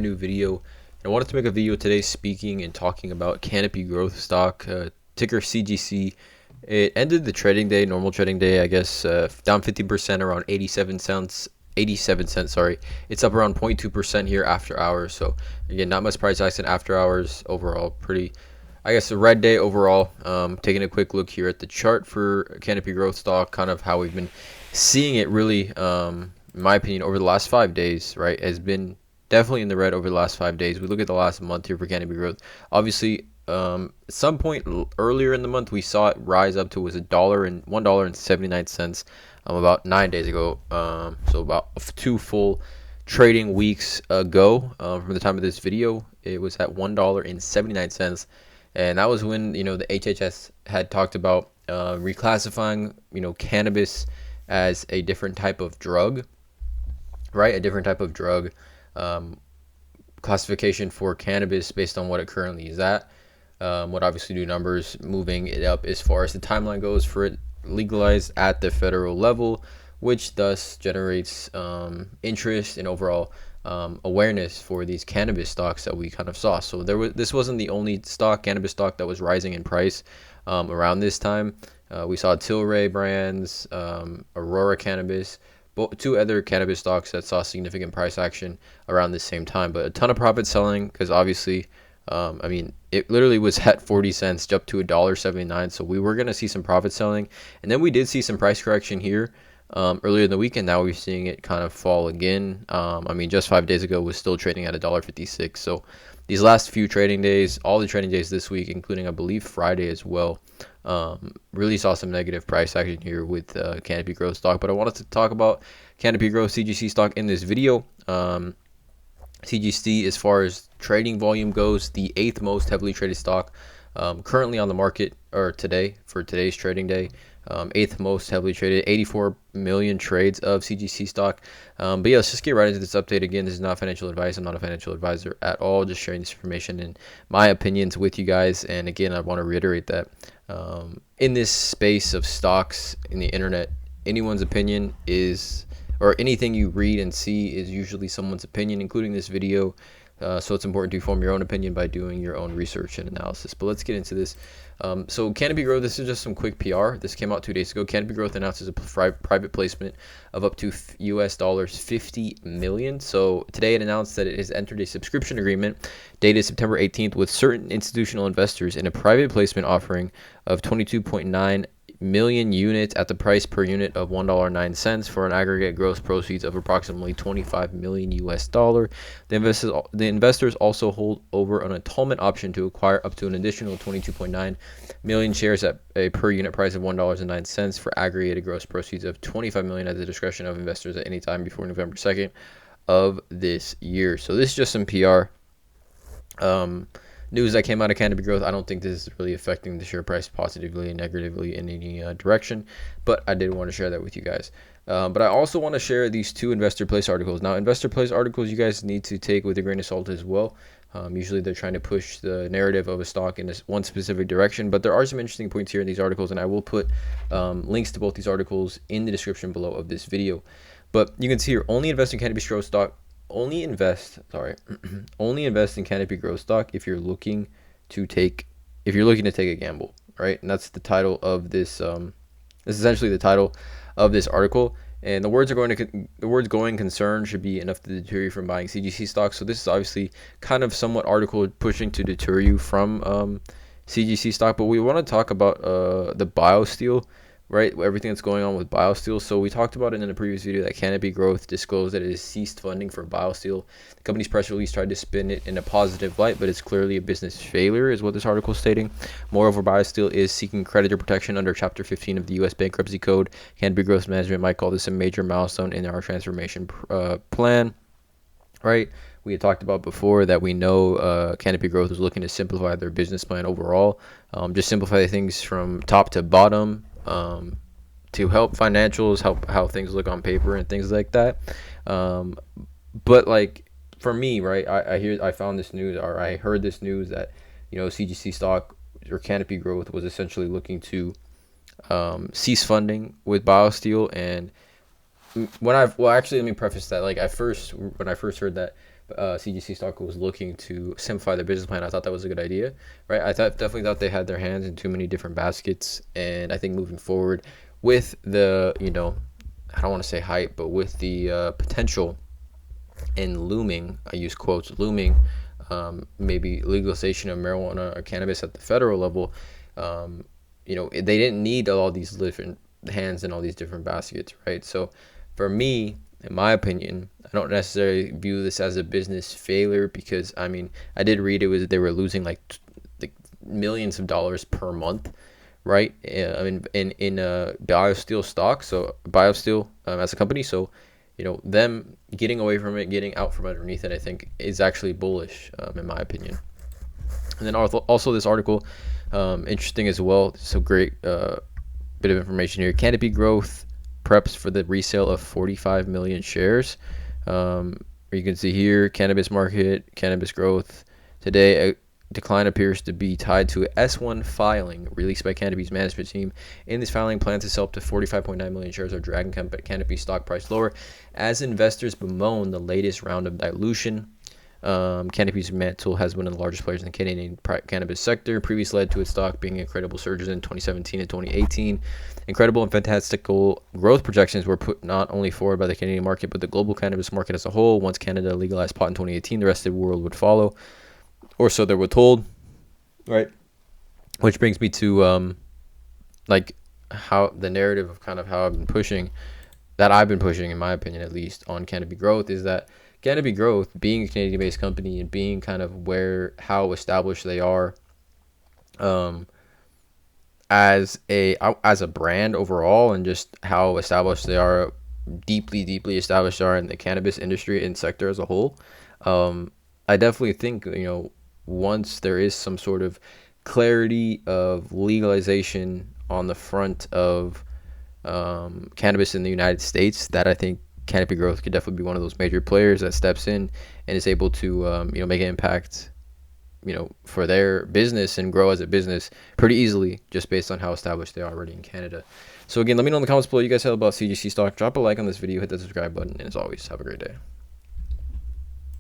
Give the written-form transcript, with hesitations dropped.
New video. I wanted to make a video today speaking and talking about Canopy growth stock, ticker CGC. It ended the trading day, normal trading day, I guess, down 50%, around 87 cents. 87 cents, sorry. It's up around 0.2% here after hours. So again, not much price action after hours. Overall, pretty, I guess, a red day overall. Taking a quick look here at the chart for Canopy growth stock, kind of how we've been seeing it really, in my opinion, over the last 5 days, right, has been definitely in the red over the last 5 days. We look at the last month here for Canopy growth. Obviously, at some point earlier in the month, we saw it rise up to $1.79 about 9 days ago. So about 2 full trading weeks ago, from the time of this video, it was at $1.79, and that was when the HHS had talked about reclassifying cannabis as a different type of drug, right? A different type of drug. Classification for cannabis based on what it currently is at. Would obviously do numbers moving it up as far as the timeline goes for it legalized at the federal level, which thus generates interest and overall awareness for these cannabis stocks that we kind of saw. So this wasn't the only cannabis stock that was rising in price around this time. We saw Tilray Brands, Aurora Cannabis, two other cannabis stocks that saw significant price action around the same time, but a ton of profit selling because obviously, it literally was at 40 cents, jumped to $1.79. So we were going to see some profit selling, and then we did see some price correction here earlier in the week, and now we're seeing it kind of fall again. Just 5 days ago was still trading at $1.56. So these last few trading days, all the trading days this week, including I believe Friday as well, really saw some negative price action here with Canopy growth stock. But I wanted to talk about Canopy growth CGC stock in this video. CGC, as far as trading volume goes, the 8th most heavily traded stock currently on the market, or today for today's trading day. 8th most heavily traded, 84 million trades of CGC stock. But yeah, let's just get right into this update. Again, this is not financial advice. I'm not a financial advisor at all, just sharing this information and my opinions with you guys. And again, I want to reiterate that in this space of stocks in the internet, anyone's opinion is, or anything you read and see is usually someone's opinion, including this video. So it's important to form your own opinion by doing your own research and analysis. But let's get into this. So Canopy Growth, this is just some quick PR. This came out 2 days ago. Canopy Growth announces a private placement of up to US dollars 50 million. So today it announced that it has entered a subscription agreement dated September 18th with certain institutional investors in a private placement offering of 22.9 million units at the price per unit of $1.09 for an aggregate gross proceeds of approximately 25 million US dollar. The investors also hold over an entitlement option to acquire up to an additional 22.9 million shares at a per unit price of $1.09 for aggregated gross proceeds of 25 million at the discretion of investors at any time before November 2nd of this year. So this is just some PR news that came out of Canopy growth. I don't think this is really affecting the share price positively and negatively in any direction, but I did want to share that with you guys. But I also want to share these two investor place articles. Now, investor place articles you guys need to take with a grain of salt as well. Usually they're trying to push the narrative of a stock in one specific direction, but there are some interesting points here in these articles, and I will put links to both these articles in the description below of this video. But you can see here, only invest in Canopy growth stock. Only invest in Canopy growth stock if you're looking to take a gamble, right? And that's the title of this. This is essentially the title of this article. And the words going concern should be enough to deter you from buying CGC stock. So this is obviously kind of somewhat article pushing to deter you from CGC stock. But we want to talk about the BioSteel, right? Everything that's going on with BioSteel. So we talked about it in a previous video that Canopy Growth disclosed that it has ceased funding for BioSteel. The company's press release tried to spin it in a positive light, but it's clearly a business failure, is what this article is stating. Moreover, BioSteel is seeking creditor protection under Chapter 15 of the U.S. Bankruptcy Code. Canopy Growth management might call this a major milestone in our transformation plan, right? We had talked about before that we know Canopy Growth is looking to simplify their business plan overall, just simplify things from top to bottom, to help financials, help how things look on paper and things like that. But like for me, right, I found this news, or I heard this news that CGC stock or Canopy Growth was essentially looking to cease funding with BioSteel. And let me preface that. Like when I first heard that CGC stock was looking to simplify their business plan. I thought that was a good idea, right? Definitely thought they had their hands in too many different baskets, and I think moving forward with the, I don't want to say hype, but with the potential and looming, I use quotes, looming, maybe legalization of marijuana or cannabis at the federal level, they didn't need all these different hands in all these different baskets, right? So for me, in my opinion, I don't necessarily view this as a business failure, because I mean, I did read they were losing like millions of dollars per month, right? I mean, in BioSteel stock, so BioSteel as a company, so them getting away from it, getting out from underneath it, I think is actually bullish, in my opinion. And then also this article, interesting as well. So great bit of information here. Canopy Growth preps for the resale of 45 million shares. You can see here, cannabis market, cannabis growth. Today, a decline appears to be tied to a S1 filing released by Canopy's management team. In this filing, plans to sell up to 45.9 million shares are dragging Canopy stock price lower as investors bemoan the latest round of dilution. Canopy's mantle has been one of the largest players in the Canadian cannabis sector. Previously led to its stock being incredible surges in 2017 and 2018. Incredible and fantastical growth projections were put not only forward by the Canadian market, but the global cannabis market as a whole. Once Canada legalized pot in 2018, the rest of the world would follow, or so they were told, right? Which brings me to like how the narrative of kind of how I've been pushing, in my opinion at least, on Canopy Growth, is that Canopy Growth, being a Canadian-based company and being kind of how established they are, as a brand overall, and just how established they are, deeply established they are in the cannabis industry and sector as a whole. I definitely think, once there is some sort of clarity of legalization on the front of cannabis in the United States, that I think Canopy Growth could definitely be one of those major players that steps in and is able to make an impact for their business and grow as a business pretty easily, just based on how established they are already in Canada. So again, let me know in the comments below what you guys feel about CGC stock. Drop a like on this video, hit the subscribe button, and as always, have a great day.